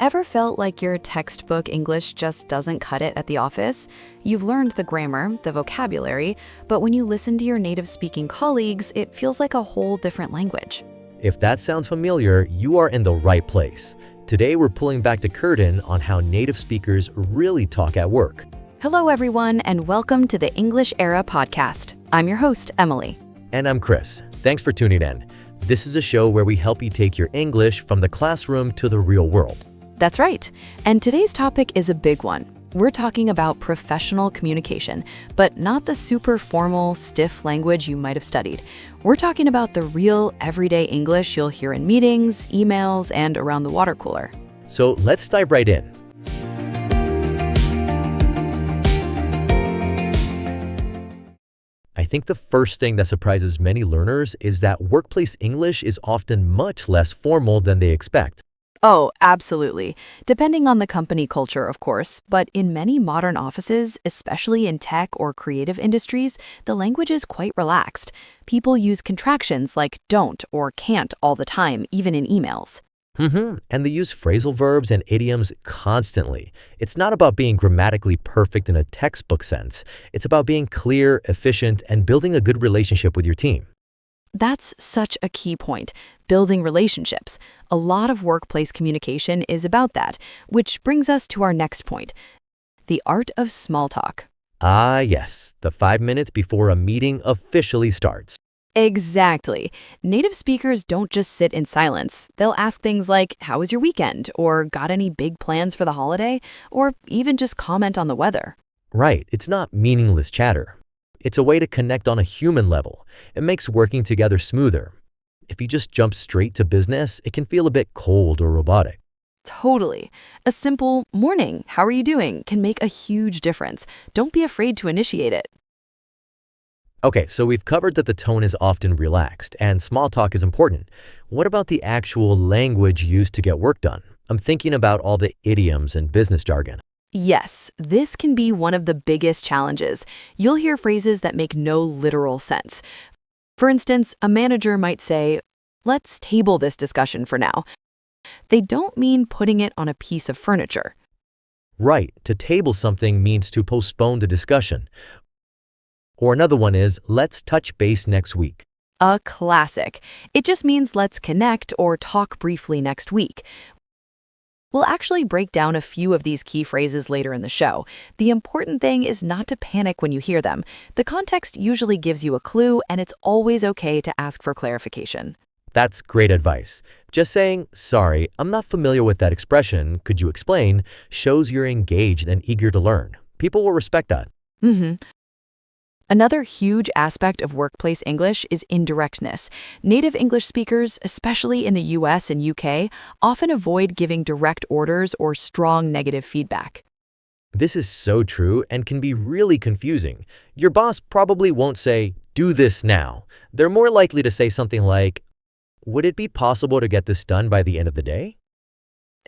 Ever felt like your textbook English just doesn't cut it at the office? You've learned the grammar, the vocabulary, but when you listen to your native speaking colleagues, it feels like a whole different language. If that sounds familiar, you are in the right place. Today, we're pulling back the curtain on how native speakers really talk at work. Hello, everyone, and welcome to the English Era podcast. I'm your host, Emily. And I'm Chris. Thanks for tuning in. This is a show where we help you take your English from the classroom to the real world. That's right. And today's topic is a big one. We're talking about professional communication, but not the super formal, stiff language you might have studied. We're talking about the real, everyday English you'll hear in meetings, emails, and around the water cooler. So let's dive right in. I think the first thing that surprises many learners is that workplace English is often much less formal than they expect. Oh, absolutely. Depending on the company culture, of course, but in many modern offices, especially in tech or creative industries, the language is quite relaxed. People use contractions like don't or can't all the time, even in emails. And they use phrasal verbs and idioms constantly. It's not about being grammatically perfect in a textbook sense. It's about being clear, efficient, and building a good relationship with your team. That's such a key point, building relationships. A lot of workplace communication is about that, which brings us to our next point, the art of small talk. Ah, yes, the 5 minutes before a meeting officially starts. Exactly. Native speakers don't just sit in silence. They'll ask things like, how was your weekend? Or got any big plans for the holiday? Or even just comment on the weather. Right, it's not meaningless chatter. It's a way to connect on a human level. It makes working together smoother. If you just jump straight to business, it can feel a bit cold or robotic. Totally. A simple morning, how are you doing, can make a huge difference. Don't be afraid to initiate it. Okay, so we've covered that the tone is often relaxed and small talk is important. What about the actual language used to get work done? I'm thinking about all the idioms and business jargon. Yes, this can be one of the biggest challenges. You'll hear phrases that make no literal sense. For instance, a manager might say, let's table this discussion for now. They don't mean putting it on a piece of furniture. Right, to table something means to postpone the discussion. Or another one is, let's touch base next week. A classic. It just means let's connect or talk briefly next week. We'll actually break down a few of these key phrases later in the show. The important thing is not to panic when you hear them. The context usually gives you a clue, and it's always okay to ask for clarification. That's great advice. Just saying, sorry, I'm not familiar with that expression, could you explain, shows you're engaged and eager to learn. People will respect that. Another huge aspect of workplace English is indirectness. Native English speakers, especially in the US and UK, often avoid giving direct orders or strong negative feedback. This is so true and can be really confusing. Your boss probably won't say, do this now. They're more likely to say something like, would it be possible to get this done by the end of the day?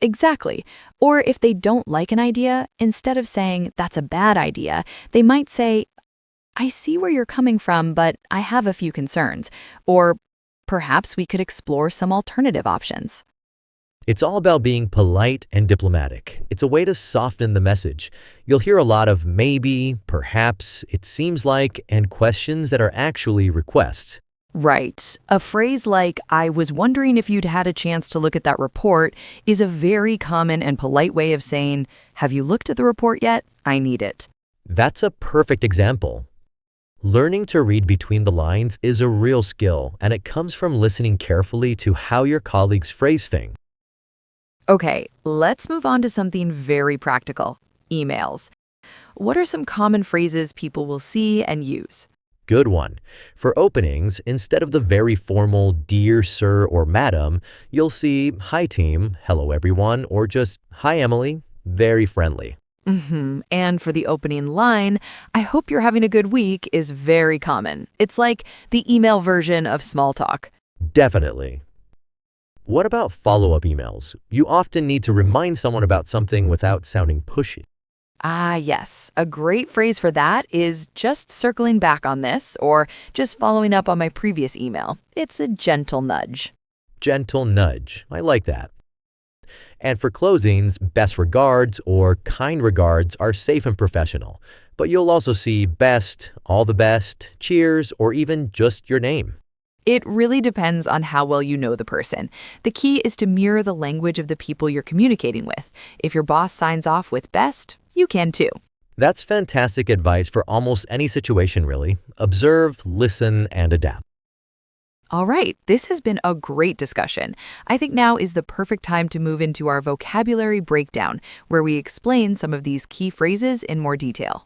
Exactly. Or if they don't like an idea, instead of saying, that's a bad idea, they might say, I see where you're coming from, but I have a few concerns. Or perhaps we could explore some alternative options. It's all about being polite and diplomatic. It's a way to soften the message. You'll hear a lot of maybe, perhaps, it seems like, and questions that are actually requests. Right. A phrase like, I was wondering if you'd had a chance to look at that report is a very common and polite way of saying, have you looked at the report yet? I need it. That's a perfect example. Learning to read between the lines is a real skill, and it comes from listening carefully to how your colleagues phrase things. Okay, let's move on to something very practical, emails. What are some common phrases people will see and use? Good one. For openings, instead of the very formal dear sir or madam, you'll see hi team, hello everyone, or just hi Emily, very friendly. And for the opening line, I hope you're having a good week is very common. It's like the email version of small talk. Definitely. What about follow-up emails? You often need to remind someone about something without sounding pushy. Ah, yes. A great phrase for that is just circling back on this or just following up on my previous email. It's a gentle nudge. Gentle nudge. I like that. And for closings, best regards or kind regards are safe and professional. But you'll also see best, all the best, cheers, or even just your name. It really depends on how well you know the person. The key is to mirror the language of the people you're communicating with. If your boss signs off with best, you can too. That's fantastic advice for almost any situation, really. Observe, listen, and adapt. All right, this has been a great discussion. I think now is the perfect time to move into our vocabulary breakdown, where we explain some of these key phrases in more detail.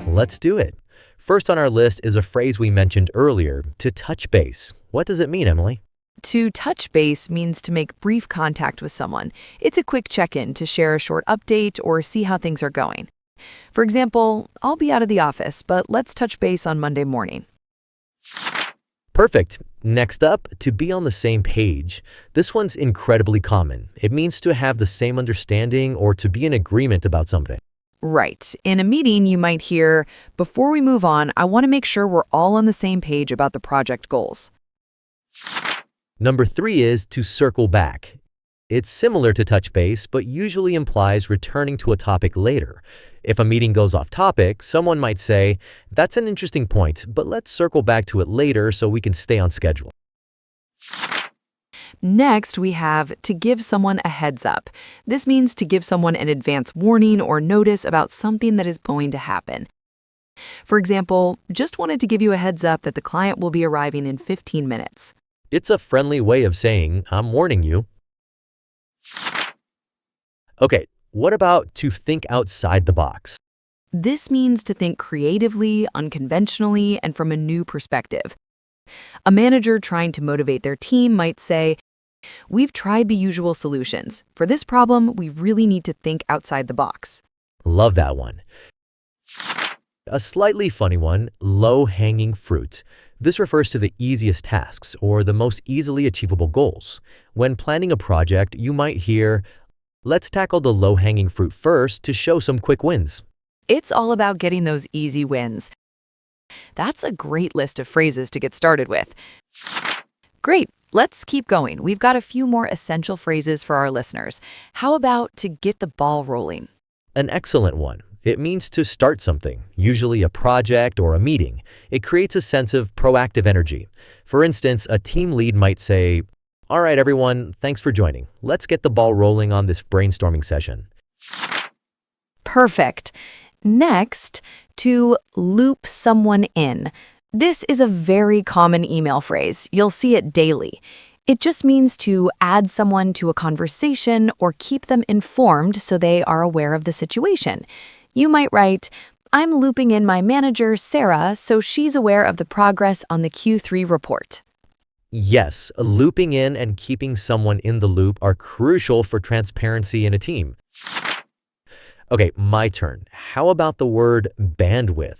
Let's do it. First on our list is a phrase we mentioned earlier, to touch base. What does it mean, Emily? To touch base means to make brief contact with someone. It's a quick check-in to share a short update or see how things are going. For example, I'll be out of the office, but let's touch base on Monday morning. Perfect. Next up, to be on the same page. This one's incredibly common. It means to have the same understanding or to be in agreement about something. Right. In a meeting, you might hear, "Before we move on, I want to make sure we're all on the same page about the project goals." Number 3 is to circle back. It's similar to touch base, but usually implies returning to a topic later. If a meeting goes off topic, someone might say, "That's an interesting point, but let's circle back to it later so we can stay on schedule." Next, we have to give someone a heads up. This means to give someone an advance warning or notice about something that is going to happen. For example, just wanted to give you a heads up that the client will be arriving in 15 minutes. It's a friendly way of saying, "I'm warning you." Okay, what about to think outside the box? This means to think creatively, unconventionally, and from a new perspective. A manager trying to motivate their team might say, "We've tried the usual solutions. For this problem, we really need to think outside the box." Love that one. A slightly funny one, low-hanging fruit. This refers to the easiest tasks or the most easily achievable goals. When planning a project, you might hear, "Let's tackle the low-hanging fruit first to show some quick wins." It's all about getting those easy wins. That's a great list of phrases to get started with. Great, let's keep going. We've got a few more essential phrases for our listeners. How about to get the ball rolling? An excellent one. It means to start something, usually a project or a meeting. It creates a sense of proactive energy. For instance, a team lead might say, "All right, everyone, thanks for joining. Let's get the ball rolling on this brainstorming session." Perfect. Next, to loop someone in. This is a very common email phrase. You'll see it daily. It just means to add someone to a conversation or keep them informed so they are aware of the situation. You might write, "I'm looping in my manager, Sarah, so she's aware of the progress on the Q3 report." Yes, looping in and keeping someone in the loop are crucial for transparency in a team. Okay, my turn. How about the word bandwidth?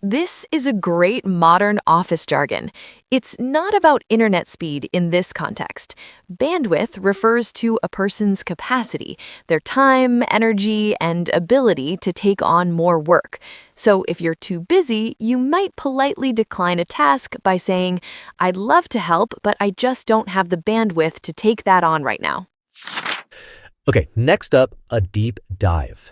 This is a great modern office jargon. It's not about internet speed in this context. Bandwidth refers to a person's capacity, their time, energy, and ability to take on more work. So if you're too busy, you might politely decline a task by saying, "I'd love to help, but I just don't have the bandwidth to take that on right now." Okay, next up, a deep dive.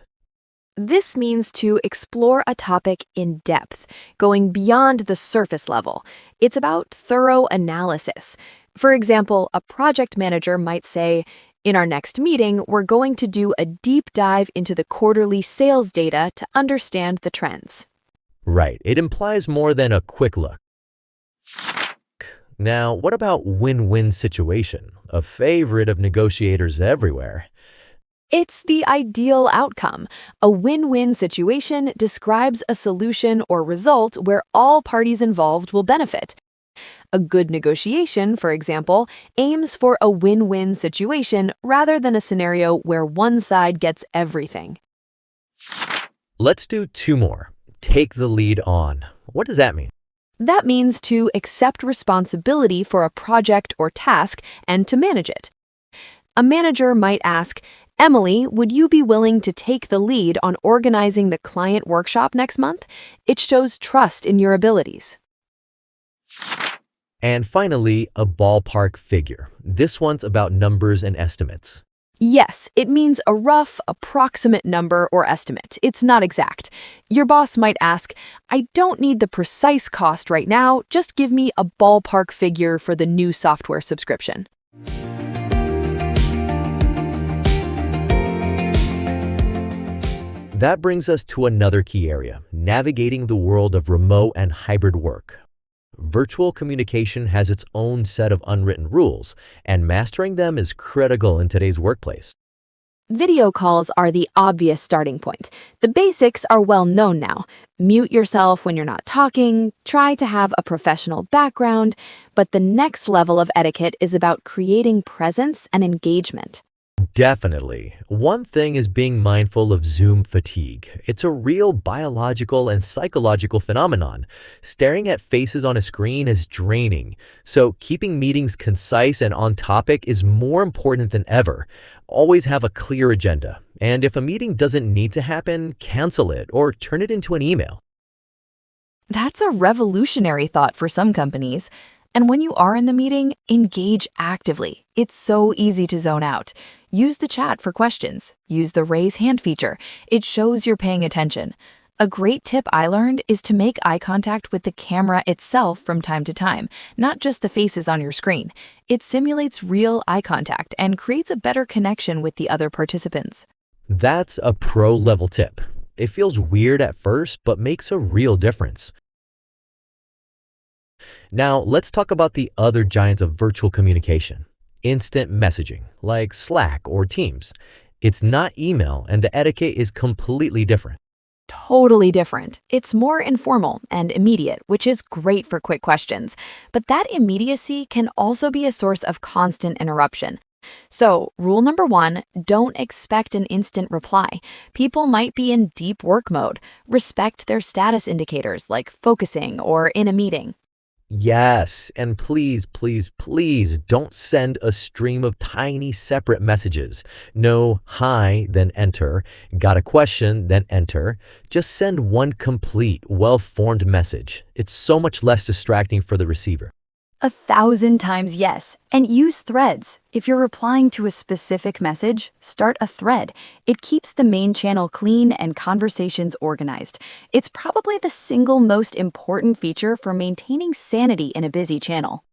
This means to explore a topic in depth, going beyond the surface level. It's about thorough analysis. For example, a project manager might say, "In our next meeting, we're going to do a deep dive into the quarterly sales data to understand the trends." Right, it implies more than a quick look. Now, what about win-win situation? A favorite of negotiators everywhere. It's the ideal outcome. A win-win situation describes a solution or result where all parties involved will benefit. A good negotiation, for example, aims for a win-win situation rather than a scenario where one side gets everything. Let's do 2 more. Take the lead on. What does that mean? That means to accept responsibility for a project or task and to manage it. A manager might ask, "Emily, would you be willing to take the lead on organizing the client workshop next month?" It shows trust in your abilities. And finally, a ballpark figure. This one's about numbers and estimates. Yes, it means a rough, approximate number or estimate. It's not exact. Your boss might ask, I don't need the precise cost right now, just give me a ballpark figure for the new software subscription. That brings us to another key area, navigating the world of remote and hybrid work. Virtual communication has its own set of unwritten rules, and mastering them is critical in today's workplace. Video calls are the obvious starting point. The basics are well known now. Mute yourself when you're not talking, try to have a professional background, but the next level of etiquette is about creating presence and engagement. Definitely. One thing is being mindful of Zoom fatigue. It's a real biological and psychological phenomenon. Staring at faces on a screen is draining, so keeping meetings concise and on topic is more important than ever. Always have a clear agenda, and if a meeting doesn't need to happen, cancel it or turn it into an email. That's a revolutionary thought for some companies. And when you are in the meeting, engage actively. It's so easy to zone out. Use the chat for questions. Use the raise hand feature. It shows you're paying attention. A great tip I learned is to make eye contact with the camera itself from time to time, not just the faces on your screen. It simulates real eye contact and creates a better connection with the other participants. That's a pro-level tip. It feels weird at first, but makes a real difference. Now, let's talk about the other giants of virtual communication. Instant messaging, like Slack or Teams. It's not email, and the etiquette is completely different. Totally different. It's more informal and immediate, which is great for quick questions. But that immediacy can also be a source of constant interruption. So, rule number one, don't expect an instant reply. People might be in deep work mode. Respect their status indicators like focusing or in a meeting. Yes, and please, please, please don't send a stream of tiny separate messages. No hi, then enter, got a question, then enter. Just send one complete, well-formed message. It's so much less distracting for the receiver. 1,000 times yes. And use threads. If you're replying to a specific message, start a thread. It keeps the main channel clean and conversations organized. It's probably the single most important feature for maintaining sanity in a busy channel.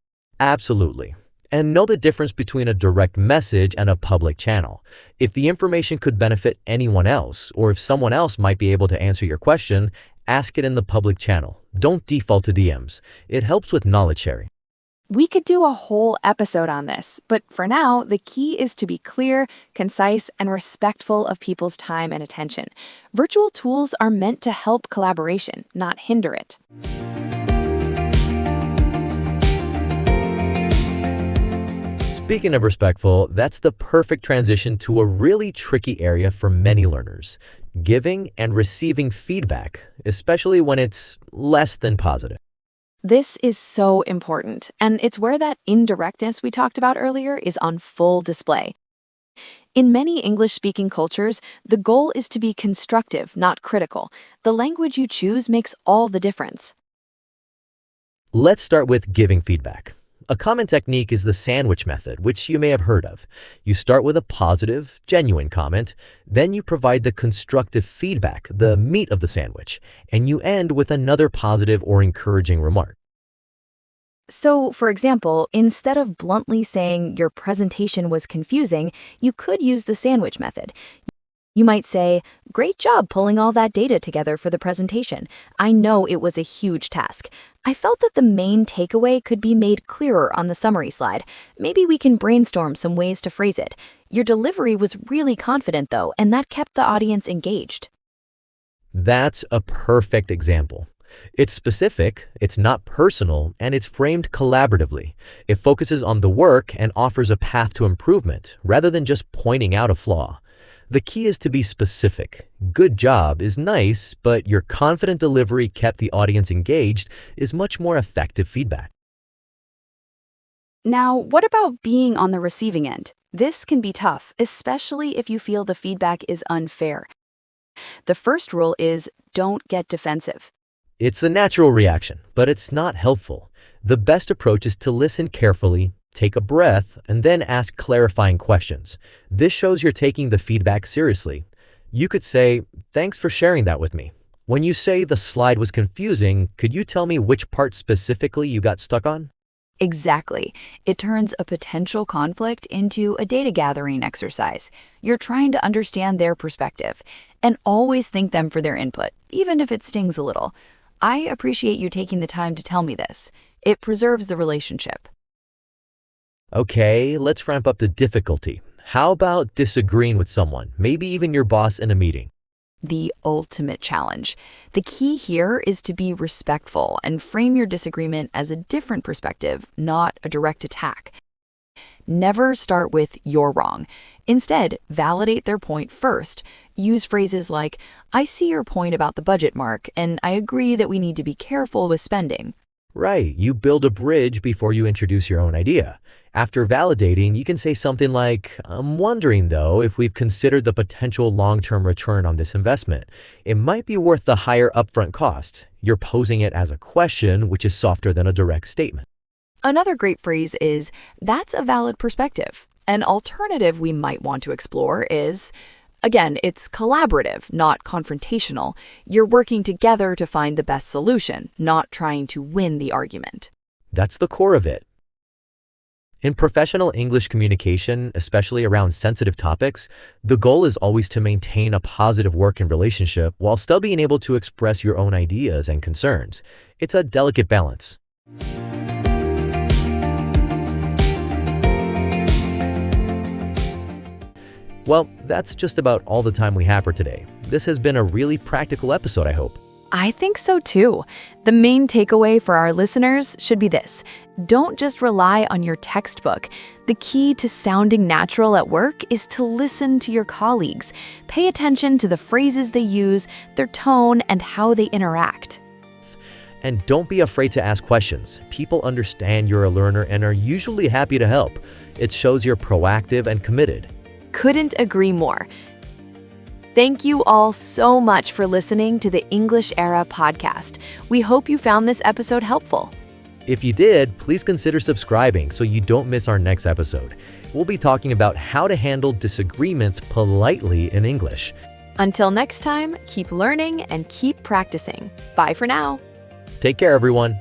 Absolutely. And know the difference between a direct message and a public channel. If the information could benefit anyone else, or if someone else might be able to answer your question, ask it in the public channel. Don't default to DMs. It helps with knowledge sharing. We could do a whole episode on this, but for now, the key is to be clear, concise, and respectful of people's time and attention. Virtual tools are meant to help collaboration, not hinder it. Speaking of respectful, that's the perfect transition to a really tricky area for many learners, giving and receiving feedback, especially when it's less than positive. This is so important, and it's where that indirectness we talked about earlier is on full display. In many English-speaking cultures, the goal is to be constructive, not critical. The language you choose makes all the difference. Let's start with giving feedback. A common technique is the sandwich method, which you may have heard of. You start with a positive, genuine comment, then you provide the constructive feedback, the meat of the sandwich, and you end with another positive or encouraging remark. So, for example, instead of bluntly saying your presentation was confusing, you could use the sandwich method. You might say, "Great job pulling all that data together for the presentation. I know it was a huge task. I felt that the main takeaway could be made clearer on the summary slide. Maybe we can brainstorm some ways to phrase it. Your delivery was really confident, though, and that kept the audience engaged." That's a perfect example. It's specific, it's not personal, and it's framed collaboratively. It focuses on the work and offers a path to improvement, rather than just pointing out a flaw. The key is to be specific. Good job is nice, but your confident delivery kept the audience engaged is much more effective feedback. Now, what about being on the receiving end? This can be tough, especially if you feel the feedback is unfair. The first rule is don't get defensive. It's a natural reaction, but it's not helpful. The best approach is to listen carefully, take a breath, and then ask clarifying questions. This shows you're taking the feedback seriously. You could say, "Thanks for sharing that with me." When you say the slide was confusing, could you tell me which part specifically you got stuck on? Exactly. It turns a potential conflict into a data gathering exercise. You're trying to understand their perspective and always thank them for their input, even if it stings a little. I appreciate you taking the time to tell me this. It preserves the relationship. Okay, let's ramp up the difficulty. How about disagreeing with someone, maybe even your boss in a meeting? The ultimate challenge. The key here is to be respectful and frame your disagreement as a different perspective, not a direct attack. Never start with "you're wrong." Instead, validate their point first. Use phrases like, "I see your point about the budget, Mark, and I agree that we need to be careful with spending." Right, you build a bridge before you introduce your own idea. After validating, you can say something like, "I'm wondering though if we've considered the potential long-term return on this investment. It might be worth the higher upfront cost." You're posing it as a question, which is softer than a direct statement. Another great phrase is, "That's a valid perspective." An alternative we might want to explore is, again, it's collaborative, not confrontational. You're working together to find the best solution, not trying to win the argument. That's the core of it. In professional English communication, especially around sensitive topics, the goal is always to maintain a positive working relationship while still being able to express your own ideas and concerns. It's a delicate balance. Well, that's just about all the time we have for today. This has been a really practical episode, I hope. I think so too. The main takeaway for our listeners should be this: don't just rely on your textbook. The key to sounding natural at work is to listen to your colleagues. Pay attention to the phrases they use, their tone, and how they interact. And don't be afraid to ask questions. People understand you're a learner and are usually happy to help. It shows you're proactive and committed. Couldn't agree more. Thank you all so much for listening to the English Era podcast. We hope you found this episode helpful. If you did, please consider subscribing so you don't miss our next episode. We'll be talking about how to handle disagreements politely in English. Until next time, keep learning and keep practicing. Bye for now. Take care, everyone.